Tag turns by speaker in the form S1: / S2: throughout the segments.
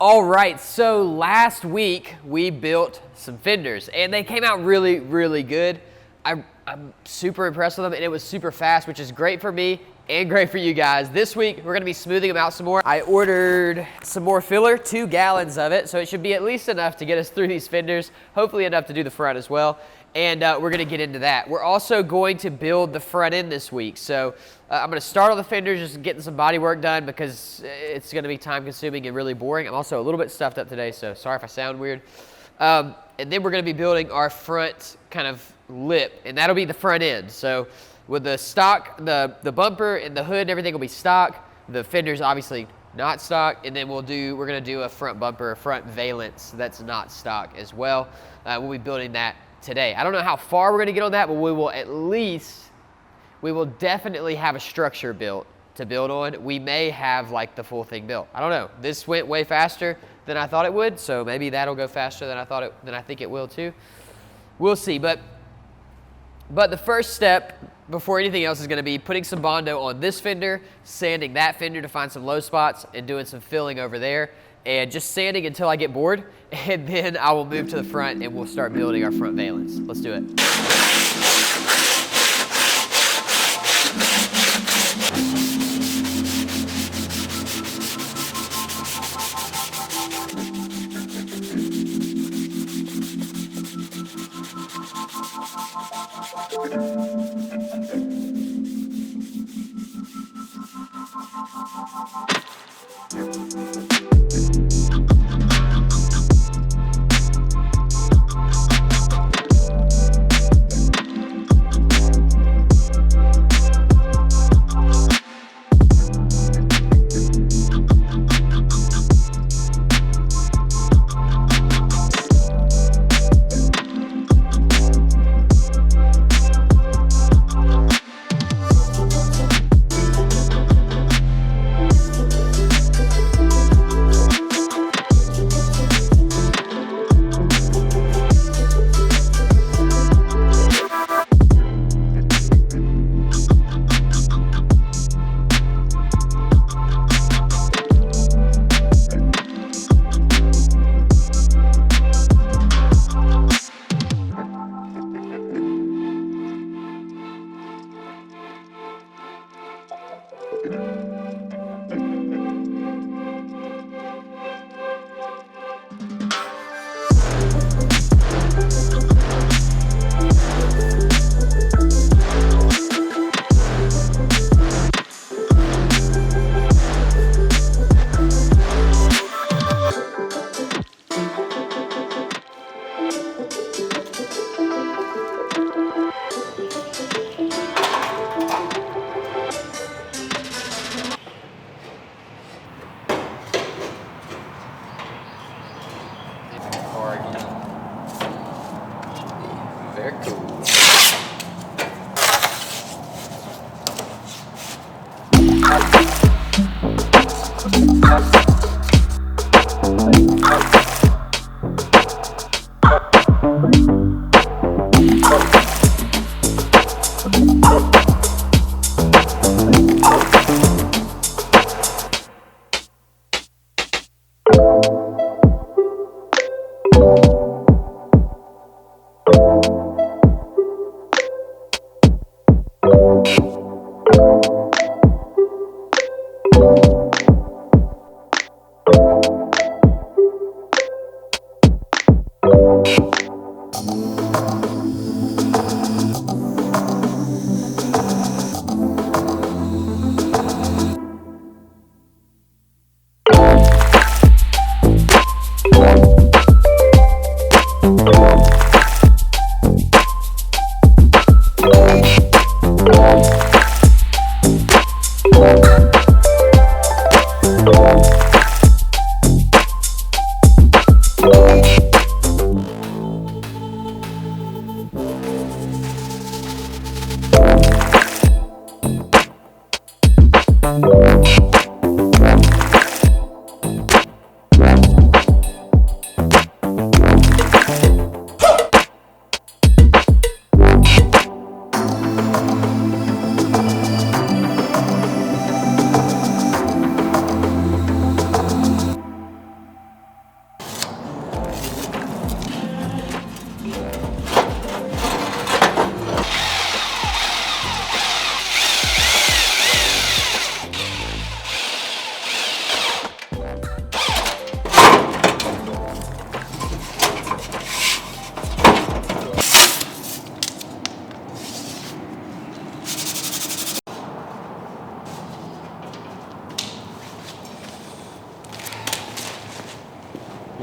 S1: All right, so last week we built some fenders and they came out really, really good. I'm super impressed with them and it was super fast, which is great for me and great for you guys. This week we're gonna be smoothing them out some more. I ordered some more filler, 2 gallons of it, so it should be at least enough to get us through these fenders, hopefully enough to do the front as well. And we're gonna get into that. We're also going to build the front end this week. So I'm gonna start on the fenders, just getting some body work done because it's gonna be time consuming and really boring. I'm also a little bit stuffed up today, so sorry if I sound weird. And then we're gonna be building our front kind of lip, and that'll be the front end. So with the stock, the bumper and the hood and everything will be stock. The fenders obviously not stock, and then we're gonna do a front bumper, a front valence that's not stock as well. We'll be building that today. I don't know how far we're gonna get on that, but we will definitely have a structure built to build on. We may have like the full thing built. I don't know. This went way faster than I thought it would, so maybe that'll go faster than I think it will too. We'll see, but the first step before anything else is gonna be putting some Bondo on this fender, sanding that fender to find some low spots, and doing some filling over there, and just sanding until I get bored, and then I will move to the front and we'll start building our front valence. Let's do it. Very cool.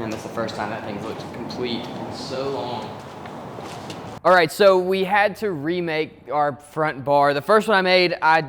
S2: And that's the first time that thing's looked complete in so long.
S1: All right, so we had to remake our front bar. The first one I made, I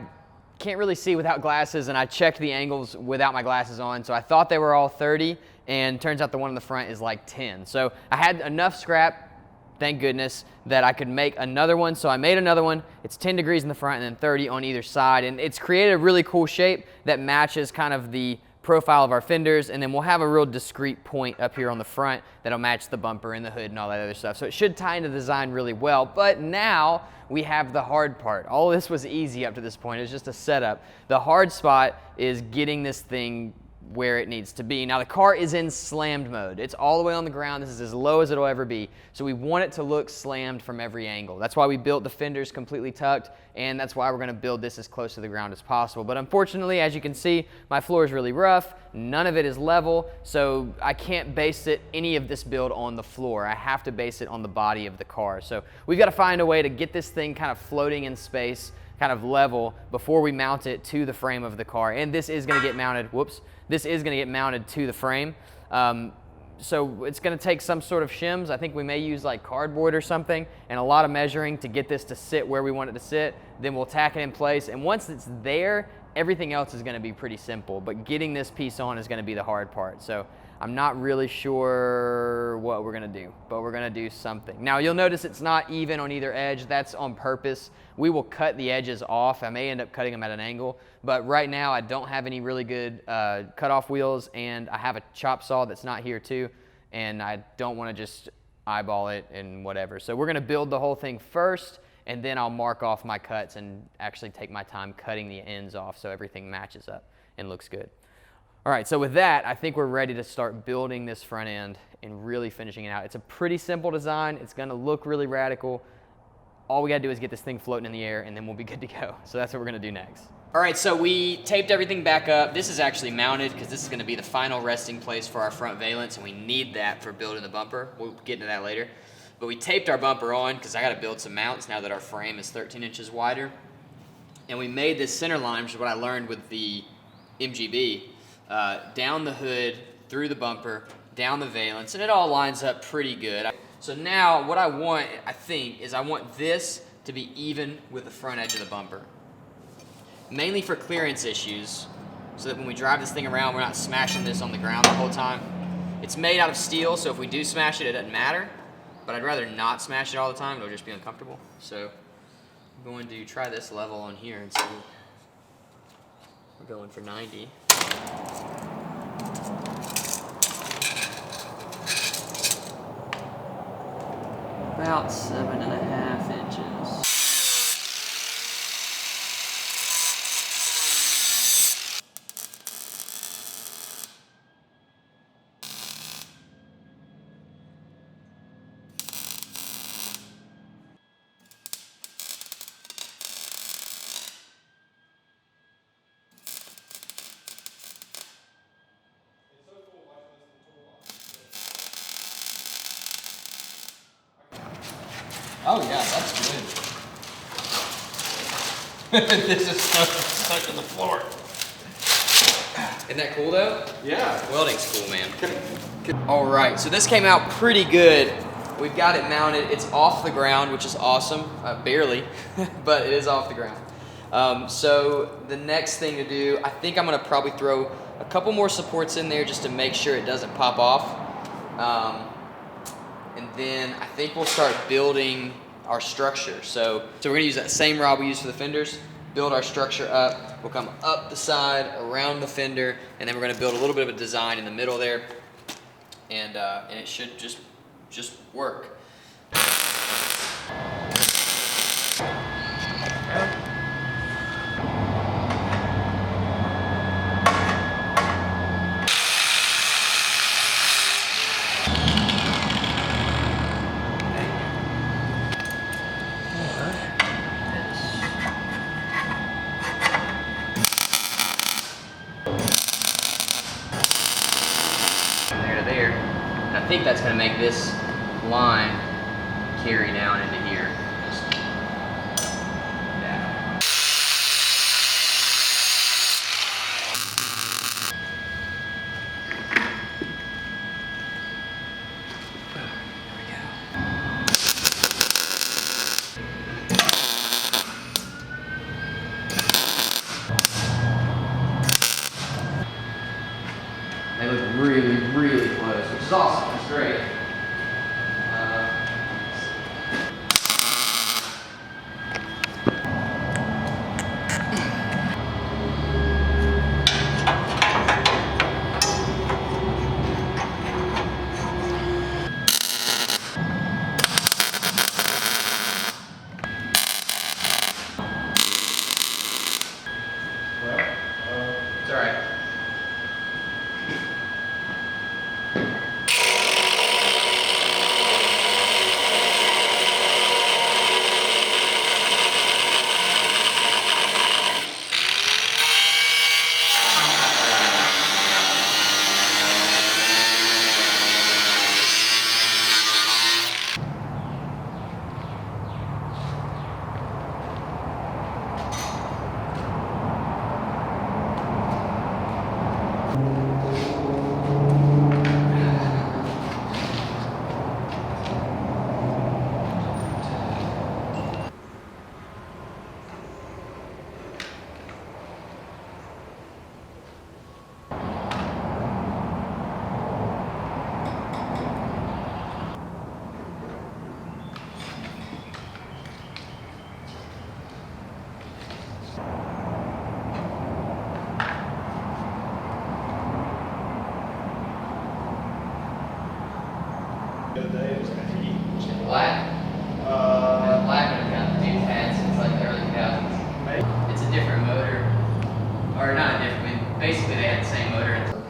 S1: can't really see without glasses, and I checked the angles without my glasses on, so I thought they were all 30, and turns out the one in the front is like 10. So I had enough scrap, thank goodness, that I could make another one. So I made another one. It's 10 degrees in the front and then 30 on either side, and it's created a really cool shape that matches kind of the profile of our fenders, and then we'll have a real discrete point up here on the front that'll match the bumper and the hood and all that other stuff. So it should tie into the design really well, but now we have the hard part. All this was easy up to this point. It was just a setup. The hard spot is getting this thing where it needs to be. Now the car is in slammed mode. It's all the way on the ground. This is as low as it'll ever be. So we want it to look slammed from every angle. That's why we built the fenders completely tucked, and that's why we're gonna build this as close to the ground as possible. But unfortunately, as you can see, my floor is really rough. None of it is level, so I can't base any of this build on the floor. I have to base it on the body of the car. So we've got to find a way to get this thing kind of floating in space, kind of level, before we mount it to the frame of the car. And this is gonna get mounted, this is gonna get mounted to the frame. So it's gonna take some sort of shims. I think we may use like cardboard or something, and a lot of measuring to get this to sit where we want it to sit. Then we'll tack it in place, and once it's there, everything else is gonna be pretty simple, but getting this piece on is gonna be the hard part. So I'm not really sure what we're gonna do, but we're gonna do something. Now you'll notice it's not even on either edge. That's on purpose. We will cut the edges off. I may end up cutting them at an angle, but right now I don't have any really good cutoff wheels, and I have a chop saw that's not here too, and I don't wanna just eyeball it and whatever. So we're gonna build the whole thing first, and then I'll mark off my cuts and actually take my time cutting the ends off so everything matches up and looks good. All right, so with that, I think we're ready to start building this front end and really finishing it out. It's a pretty simple design. It's gonna look really radical. All we gotta do is get this thing floating in the air, and then we'll be good to go. So that's what we're gonna do next. All right, so we taped everything back up. This is actually mounted because this is gonna be the final resting place for our front valence, and we need that for building the bumper. We'll get into that later. But we taped our bumper on because I gotta build some mounts now that our frame is 13 inches wider. And we made this center line, which is what I learned with the MGB, down the hood, through the bumper, down the valence, and it all lines up pretty good. So now what I want, I think, is I want this to be even with the front edge of the bumper. Mainly for clearance issues, so that when we drive this thing around, we're not smashing this on the ground the whole time. It's made out of steel, so if we do smash it, it doesn't matter, but I'd rather not smash it all the time. It'll just be uncomfortable. So I'm going to try this level on here and see. We're going for 90. About 7.5 inches.
S2: Oh yeah, that's good. This is stuck in the floor.
S1: Isn't that cool though?
S2: Yeah.
S1: Welding's cool, man. All right, so this came out pretty good. We've got it mounted. It's off the ground, which is awesome. Barely, but it is off the ground. So the next thing to do, I think I'm gonna probably throw a couple more supports in there just to make sure it doesn't pop off. And then I think we'll start building our structure. So we're gonna use that same rod we used for the fenders, build our structure up. We'll come up the side, around the fender, and then we're gonna build a little bit of a design in the middle there, and it should just work. There. And I think that's going to make this line carry down into here. Just that. awesome. It's great. It's all right.
S3: The other day it was kind of heat.
S1: Black. Black one got the dude had since like the early 2000s. It's a different motor, or not a different. Basically, they had the same motor.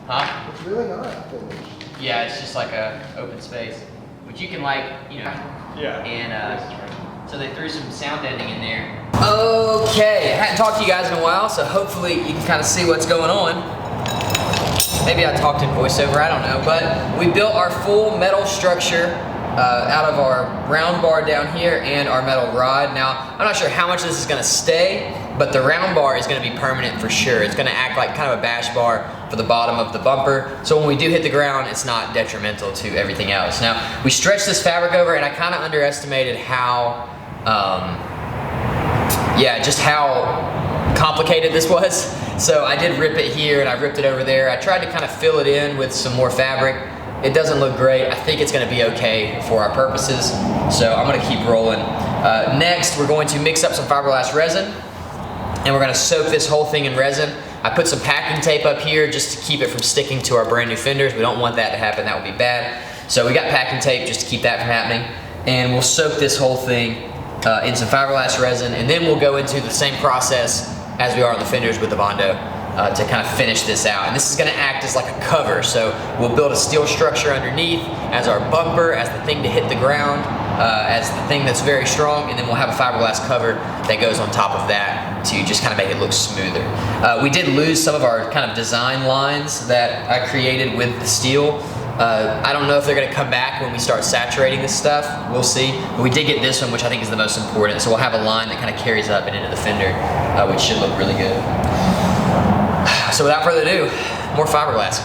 S1: Huh?
S3: It's really not finished.
S1: Yeah, it's just like a open space, which you can like, you know.
S3: Yeah.
S1: And so they threw some sound deadening in there. Okay, I hadn't talked to you guys in a while, so hopefully you can kind of see what's going on. Maybe I talked in voiceover, I don't know, but we built our full metal structure out of our round bar down here and our metal rod. Now, I'm not sure how much this is gonna stay, but the round bar is gonna be permanent for sure. It's gonna act like kind of a bash bar for the bottom of the bumper. So when we do hit the ground, it's not detrimental to everything else. Now, we stretched this fabric over and I kind of underestimated how, just how complicated this was. So I did rip it here and I ripped it over there. I tried to kind of fill it in with some more fabric. It doesn't look great. I think it's gonna be okay for our purposes. So I'm gonna keep rolling. Next, we're going to mix up some fiberglass resin and we're gonna soak this whole thing in resin. I put some packing tape up here just to keep it from sticking to our brand new fenders. We don't want that to happen, that would be bad. So we got packing tape just to keep that from happening. And we'll soak this whole thing in some fiberglass resin, and then we'll go into the same process as we are on the fenders with the Bondo to kind of finish this out. And this is gonna act as like a cover. So we'll build a steel structure underneath as our bumper, as the thing to hit the ground, as the thing that's very strong, and then we'll have a fiberglass cover that goes on top of that to just kind of make it look smoother. We did lose some of our kind of design lines that I created with the steel. I don't know if they're gonna come back when we start saturating this stuff. We'll see. But we did get this one, which I think is the most important. So we'll have a line that kind of carries up and into the fender, which should look really good. So without further ado, more fiberglass.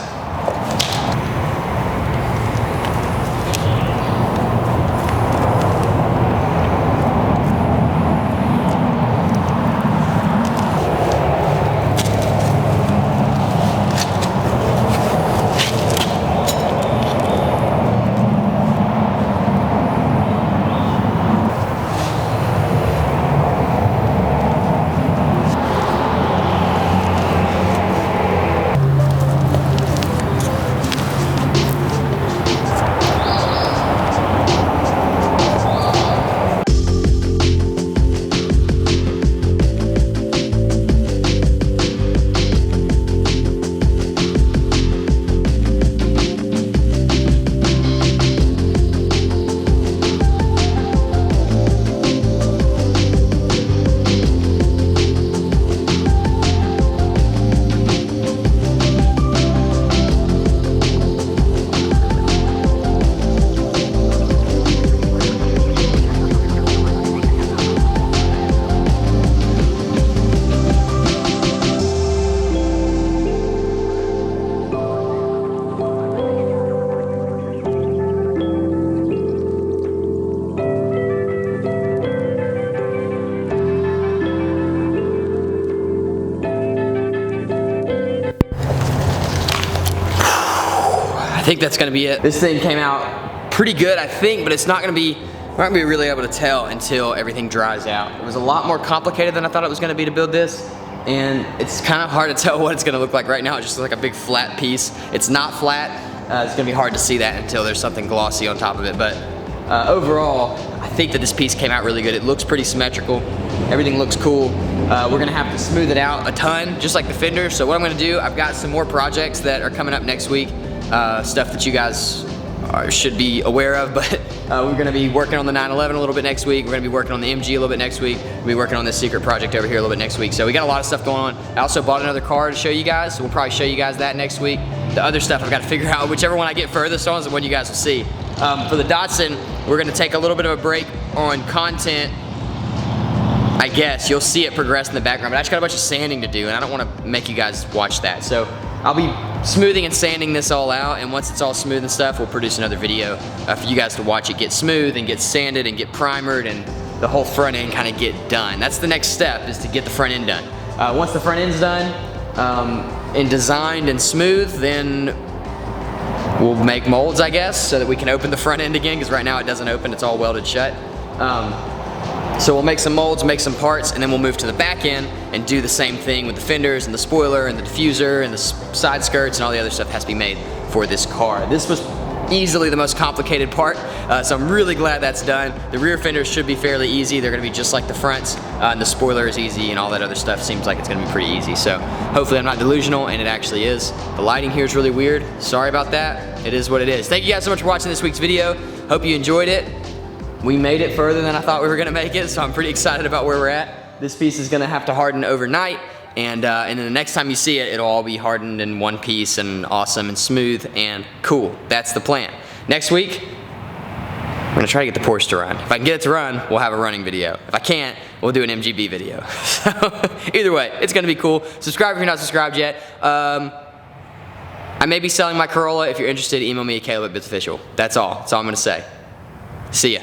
S1: think that's gonna be it. This thing came out pretty good, I think, but it's not gonna be, we're not gonna be really able to tell until everything dries out. It was a lot more complicated than I thought it was gonna be to build this, and it's kind of hard to tell what it's gonna look like right now. It just looks like a big flat piece. It's not flat. It's gonna be hard to see that until there's something glossy on top of it, but overall, I think that this piece came out really good. It looks pretty symmetrical. Everything looks cool. We're gonna have to smooth it out a ton, just like the fender. So what I'm gonna do, I've got some more projects that are coming up next week, stuff that you guys should be aware of, but we're gonna be working on the 911 a little bit next week. We're gonna be working on the MG a little bit next week. We'll be working on this secret project over here a little bit next week. So we got a lot of stuff going on. I also bought another car to show you guys, so we'll probably show you guys that next week. The other stuff I've got to figure out, whichever one I get furthest on is the one you guys will see. For the Datsun, we're gonna take a little bit of a break on content. I guess you'll see it progress in the background, but I just got a bunch of sanding to do, and I don't want to make you guys watch that. So I'll be smoothing and sanding this all out, and once it's all smooth and stuff, we'll produce another video for you guys to watch it get smooth and get sanded and get primered and the whole front end kind of get done. That's the next step, is to get the front end done. Once the front end's done and designed and smooth, then we'll make molds, I guess, so that we can open the front end again, because right now it doesn't open, it's all welded shut. So we'll make some molds, make some parts, and then we'll move to the back end and do the same thing with the fenders and the spoiler and the diffuser and the side skirts and all the other stuff has to be made for this car. This was easily the most complicated part, so I'm really glad that's done. The rear fenders should be fairly easy. They're gonna be just like the fronts, and the spoiler is easy, and all that other stuff seems like it's gonna be pretty easy. So hopefully I'm not delusional, and it actually is. The lighting here is really weird. Sorry about that. It is what it is. Thank you guys so much for watching this week's video. Hope you enjoyed it. We made it further than I thought we were gonna make it, so I'm pretty excited about where we're at. This piece is gonna have to harden overnight, and then the next time you see it, it'll all be hardened in one piece and awesome and smooth and cool. That's the plan. Next week, we're gonna try to get the Porsche to run. If I can get it to run, we'll have a running video. If I can't, we'll do an MGB video. So either way, it's gonna be cool. Subscribe if you're not subscribed yet. I may be selling my Corolla. If you're interested, email me at Caleb@BitsOfficial. That's all. That's all I'm gonna say. See ya.